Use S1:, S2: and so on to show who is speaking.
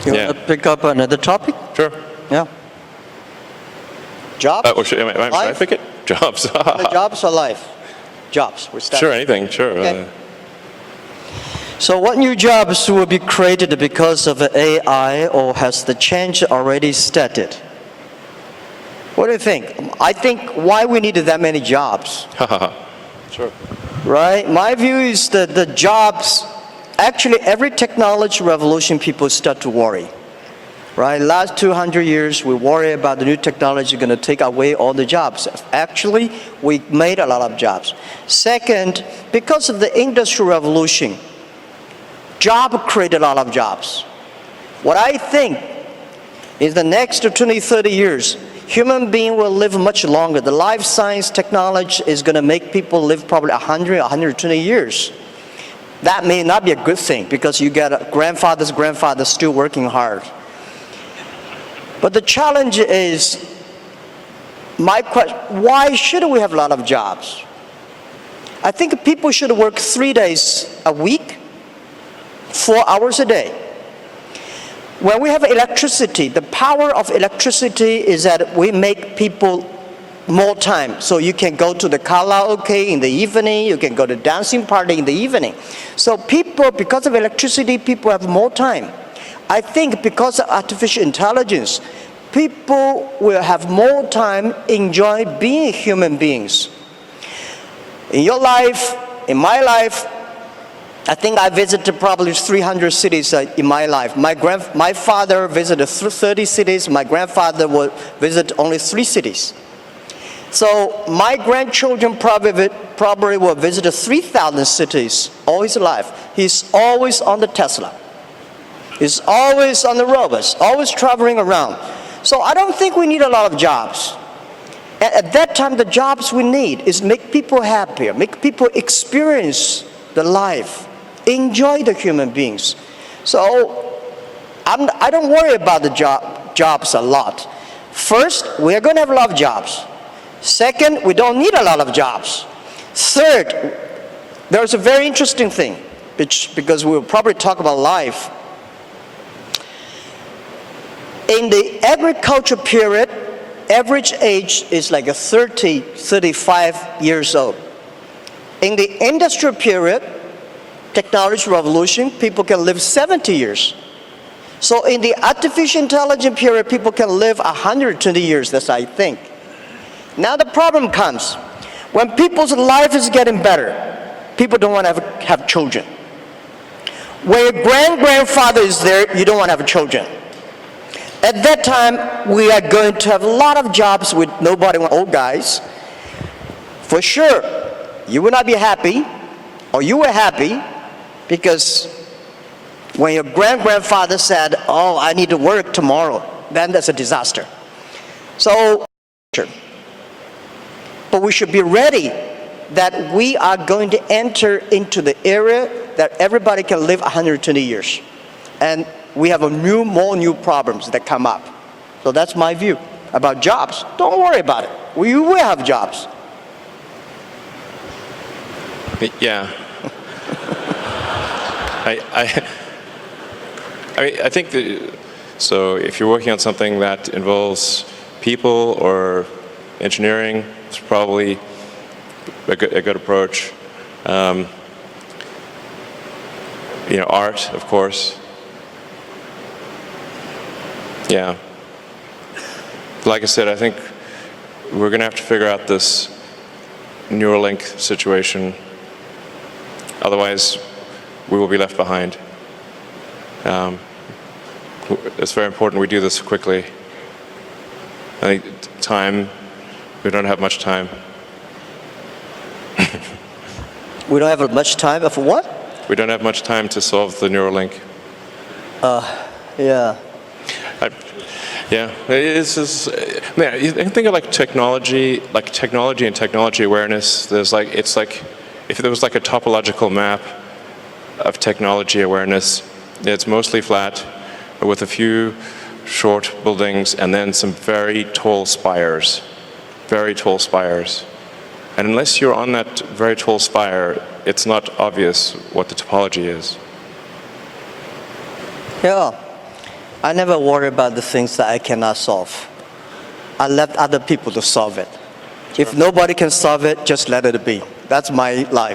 S1: You want to pick up another topic?
S2: Sure.
S1: Yeah. Jobs?
S2: Should I pick it? Jobs.
S1: The jobs or life? Jobs. We're starting.
S2: Sure, anything, sure.
S1: Okay. So what new jobs will be created because of AI, or has the change already started? What do you think? I think why we needed that many jobs.
S2: Sure.
S1: Right? My view is that the jobs, actually every technology revolution people start to worry. Right? Last 200 years we worry about the new technology going to take away all the jobs. Actually, we made a lot of jobs. Second, because of the industrial revolution, job created a lot of jobs. What I think is the next 20, 30 years, human being will live much longer. The life science technology is going to make people live probably 100, 120 years. That may not be a good thing because you get a grandfather's grandfather still working hard. But the challenge is, my question, why should we have a lot of jobs? I think people should work 3 days a week, 4 hours a day. When we have electricity, the power of electricity is that we make people more time. So you can go to the karaoke in the evening, you can go to dancing party in the evening. So people, because of electricity, people have more time. I think because of artificial intelligence, people will have more time enjoy being human beings. In your life, in my life, I think I visited probably 300 cities in my life. My father visited 30 cities. My grandfather would visit only 3 cities. So my grandchildren probably will visit 3,000 cities all his life. He's always on the Tesla. He's always on the robots, always traveling around. So I don't think we need a lot of jobs. At that time, the jobs we need is make people happier, make people experience the life, enjoy the human beings. So I don't worry about the jobs a lot. First, we are going to have a lot of jobs. Second, we don't need a lot of jobs. Third, there's a very interesting thing, because we'll probably talk about life. In the agriculture period, average age is like 30, 35 years old. In the industrial period, technology revolution, people can live 70 years. So in the artificial intelligence period, people can live 120 years, that's I think. Now the problem comes, when people's life is getting better, people don't want to have children. When your grandfather is there, you don't want to have children. At that time, we are going to have a lot of jobs with nobody, old guys. For sure, you will not be happy, or you were happy, because when your grandfather said, oh, I need to work tomorrow, then that's a disaster. So, but we should be ready that we are going to enter into the era that everybody can live 120 years. And we have more new problems that come up. So that's my view about jobs. Don't worry about it. We will have jobs.
S2: Yeah. I think that, so if you're working on something that involves people or engineering, it's probably a good approach. Art, of course. Yeah. Like I said, I think we're going to have to figure out this Neuralink situation. Otherwise, we will be left behind. It's very important we do this quickly. I think time, we don't have much time.
S1: We don't have much time for what?
S2: We don't have much time to solve the Neuralink.
S1: Yeah.
S2: You can think of like technology and technology awareness. It's like if there was like a topological map of technology awareness, it's mostly flat with a few short buildings and then some very tall spires. And unless you're on that very tall spire, it's not obvious what the topology is.
S1: Yeah. I never worry about the things that I cannot solve. I left other people to solve it. If nobody can solve it, just let it be. That's my life.